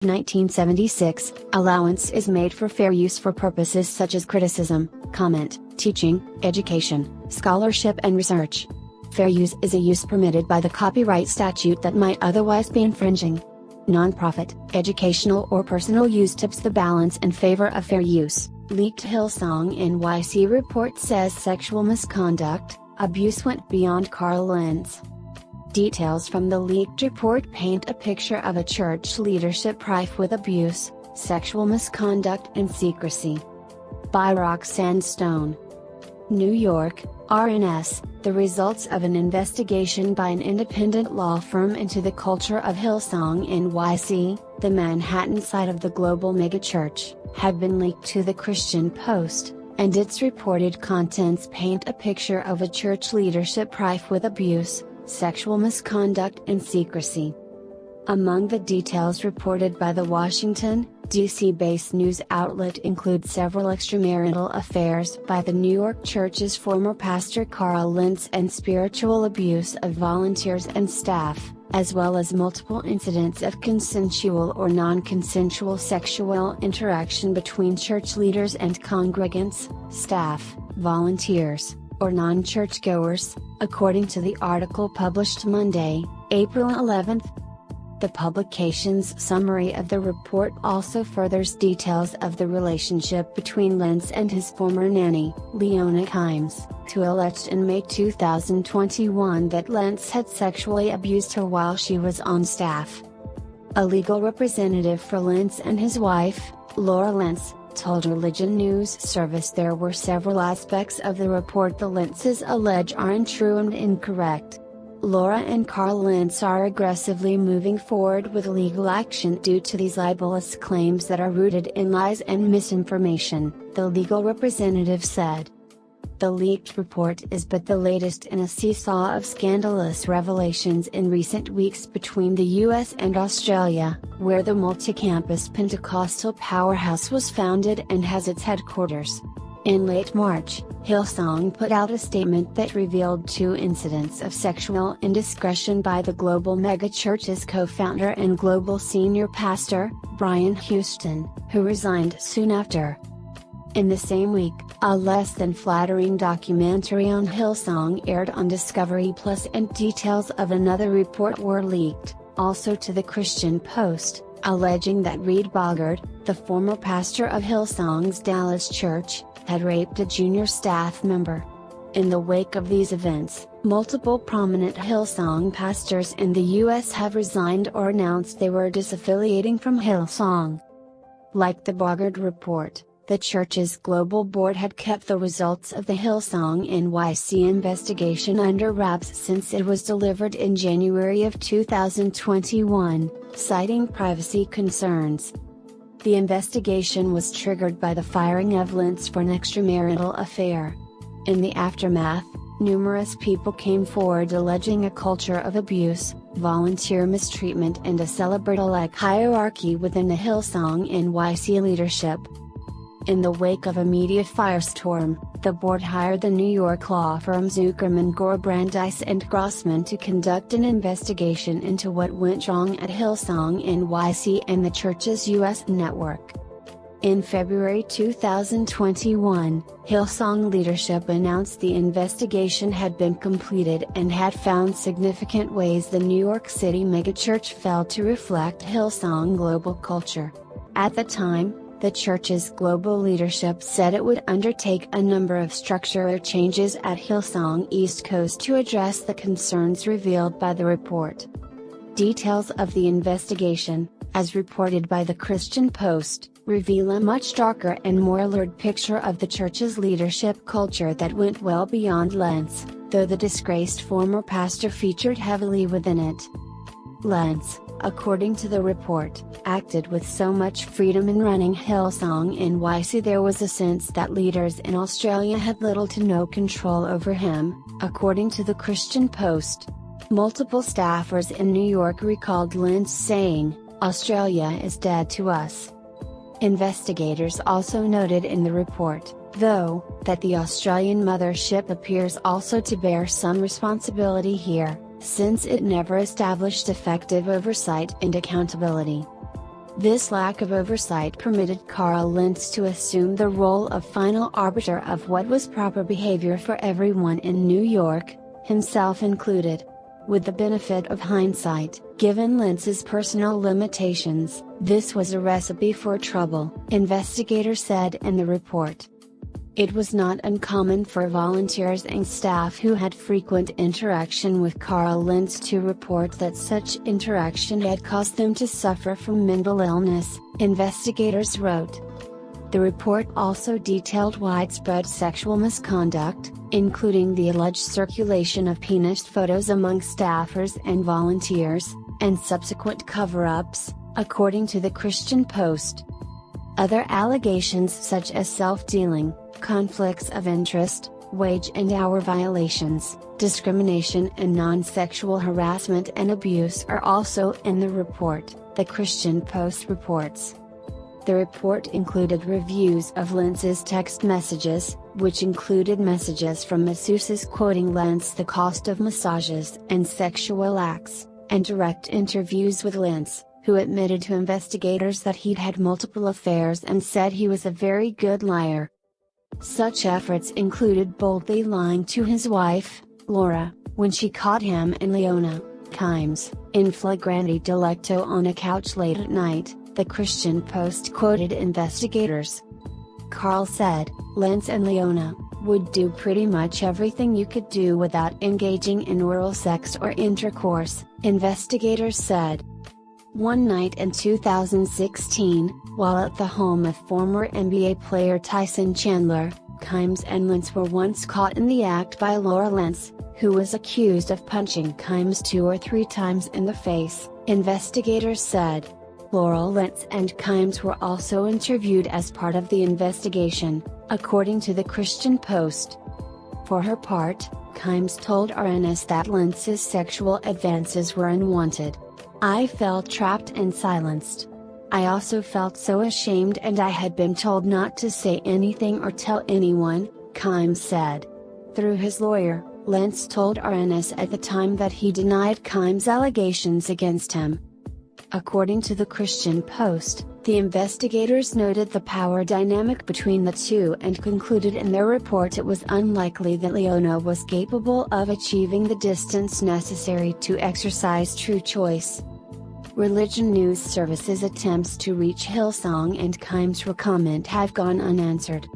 1976, allowance is made for fair use for purposes such as criticism, comment, teaching, education, scholarship and research. Fair use is a use permitted by the copyright statute that might otherwise be infringing. Nonprofit, educational or personal use tips the balance in favor of fair use. Leaked Hillsong NYC report says sexual misconduct, abuse went beyond Carl Lentz. Details from the leaked report paint a picture of a church leadership rife with abuse, sexual misconduct and secrecy. By Roxanne Stone. New York, RNS, the results of an investigation by an independent law firm into the culture of Hillsong NYC, the Manhattan site of the global megachurch, have been leaked to the Christian Post, and its reported contents paint a picture of a church leadership rife with abuse, sexual misconduct and secrecy. Among the details reported by the Washington, D.C.-based news outlet include several extramarital affairs by the New York Church's former pastor Carl Lentz and spiritual abuse of volunteers and staff, as well as multiple incidents of consensual or non-consensual sexual interaction between church leaders and congregants, staff, volunteers, or non-churchgoers, according to the article published Monday, April 11. The publication's summary of the report also furthers details of the relationship between Lentz and his former nanny, Leona Kimes, who alleged in May 2021 that Lentz had sexually abused her while she was on staff. A legal representative for Lentz and his wife, Laura Lentz, told Religion News Service there were several aspects of the report the Lentzes allege are untrue and incorrect. Laura and Carl Lentz are aggressively moving forward with legal action due to these libelous claims that are rooted in lies and misinformation, the legal representative said. The leaked report is but the latest in a seesaw of scandalous revelations in recent weeks between the US and Australia, where the multi-campus Pentecostal powerhouse was founded and has its headquarters. In late March, Hillsong put out a statement that revealed 2 incidents of sexual indiscretion by the global megachurch's co-founder and global senior pastor, Brian Houston, who resigned soon after. In the same week, a less than flattering documentary on Hillsong aired on Discovery Plus and details of another report were leaked, also to the Christian Post, alleging that Reed Bogard, the former pastor of Hillsong's Dallas church, had raped a junior staff member. In the wake of these events, multiple prominent Hillsong pastors in the U.S. have resigned or announced they were disaffiliating from Hillsong. Like the Bogard report, the church's global board had kept the results of the Hillsong NYC investigation under wraps since it was delivered in January of 2021, citing privacy concerns. The investigation was triggered by the firing of Lentz for an extramarital affair. In the aftermath, numerous people came forward alleging a culture of abuse, volunteer mistreatment and a celebrity-like hierarchy within the Hillsong NYC leadership. In the wake of a media firestorm, the board hired the New York law firm Zuckerman Gore Brandeis and Grossman to conduct an investigation into what went wrong at Hillsong NYC and the church's U.S. network. In February 2021, Hillsong leadership announced the investigation had been completed and had found significant ways the New York City megachurch failed to reflect Hillsong global culture. At the time, the church's global leadership said it would undertake a number of structural changes at Hillsong East Coast to address the concerns revealed by the report. Details of the investigation, as reported by the Christian Post, reveal a much darker and more lurid picture of the church's leadership culture that went well beyond Lentz, though the disgraced former pastor featured heavily within it. Lentz, according to the report, acted with so much freedom in running Hillsong NYC there was a sense that leaders in Australia had little to no control over him, according to the Christian Post. Multiple staffers in New York recalled Lentz saying, "Australia is dead to us." Investigators also noted in the report, though, that the Australian mothership appears also to bear some responsibility here, since it never established effective oversight and accountability. This lack of oversight permitted Carl Lentz to assume the role of final arbiter of what was proper behavior for everyone in New York, himself included. With the benefit of hindsight, given Lentz's personal limitations, this was a recipe for trouble, investigators said in the report. It was not uncommon for volunteers and staff who had frequent interaction with Carl Lentz to report that such interaction had caused them to suffer from mental illness, investigators wrote. The report also detailed widespread sexual misconduct, including the alleged circulation of penis photos among staffers and volunteers, and subsequent cover-ups, according to the Christian Post. Other allegations such as self-dealing, conflicts of interest, wage and hour violations, discrimination and non-sexual harassment and abuse are also in the report, the Christian Post reports. The report included reviews of Lentz's text messages, which included messages from masseuses quoting Lentz the cost of massages and sexual acts, and direct interviews with Lentz, who admitted to investigators that he'd had multiple affairs and said he was a very good liar. Such efforts included boldly lying to his wife, Laura, when she caught him and Leona, Kimes, in flagrante delicto on a couch late at night, the Christian Post quoted investigators. Carl said, Lentz and Leona would do pretty much everything you could do without engaging in oral sex or intercourse, investigators said. One night in 2016, while at the home of former NBA player Tyson Chandler, Kimes and Lentz were once caught in the act by Laura Lentz, who was accused of punching Kimes 2 or 3 times in the face, investigators said. Laura Lentz and Kimes were also interviewed as part of the investigation, according to the Christian Post. For her part, Kimes told RNS that Lentz's sexual advances were unwanted. I felt trapped and silenced. I also felt so ashamed and I had been told not to say anything or tell anyone, Kimes said. Through his lawyer, Lentz told RNS at the time that he denied Kimes' allegations against him. According to the Christian Post, the investigators noted the power dynamic between the two and concluded in their report it was unlikely that Leona was capable of achieving the distance necessary to exercise true choice. Religion News Service's attempts to reach Hillsong and Kimes for comment have gone unanswered.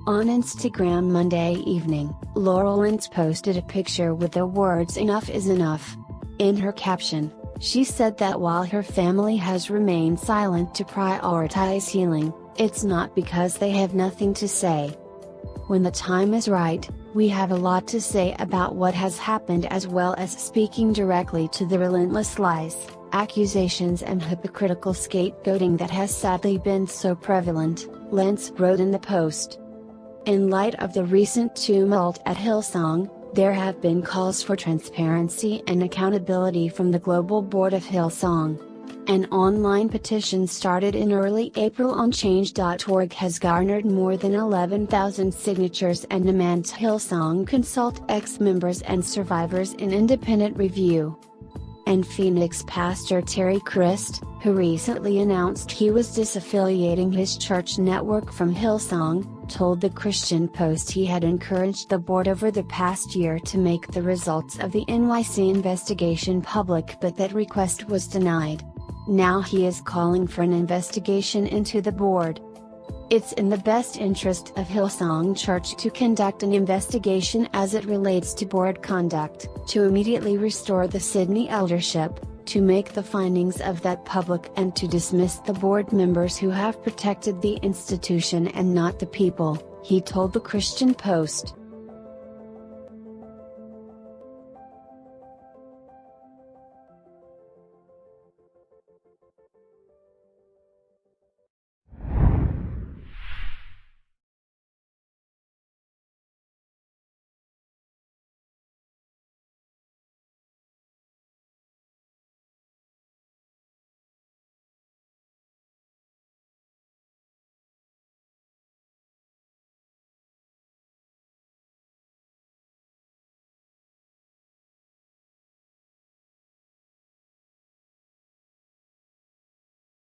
On Instagram Monday evening, Laura Lentz posted a picture with the words "Enough is enough." In her caption, she said that while her family has remained silent to prioritize healing, it's not because they have nothing to say. When the time is right, we have a lot to say about what has happened as well as speaking directly to the relentless lies, accusations and hypocritical scapegoating that has sadly been so prevalent, Lentz wrote in the Post. In light of the recent tumult at Hillsong, there have been calls for transparency and accountability from the global board of Hillsong. An online petition started in early April on change.org has garnered more than 11,000 signatures and demands Hillsong consult ex-members and survivors in independent review. And Phoenix pastor Terry Christ, who recently announced he was disaffiliating his church network from Hillsong, told the Christian Post he had encouraged the board over the past year to make the results of the NYC investigation public but that request was denied. Now he is calling for an investigation into the board. It's in the best interest of Hillsong Church to conduct an investigation as it relates to board conduct, to immediately restore the Sydney eldership, to make the findings of that public and to dismiss the board members who have protected the institution and not the people, he told the Christian Post.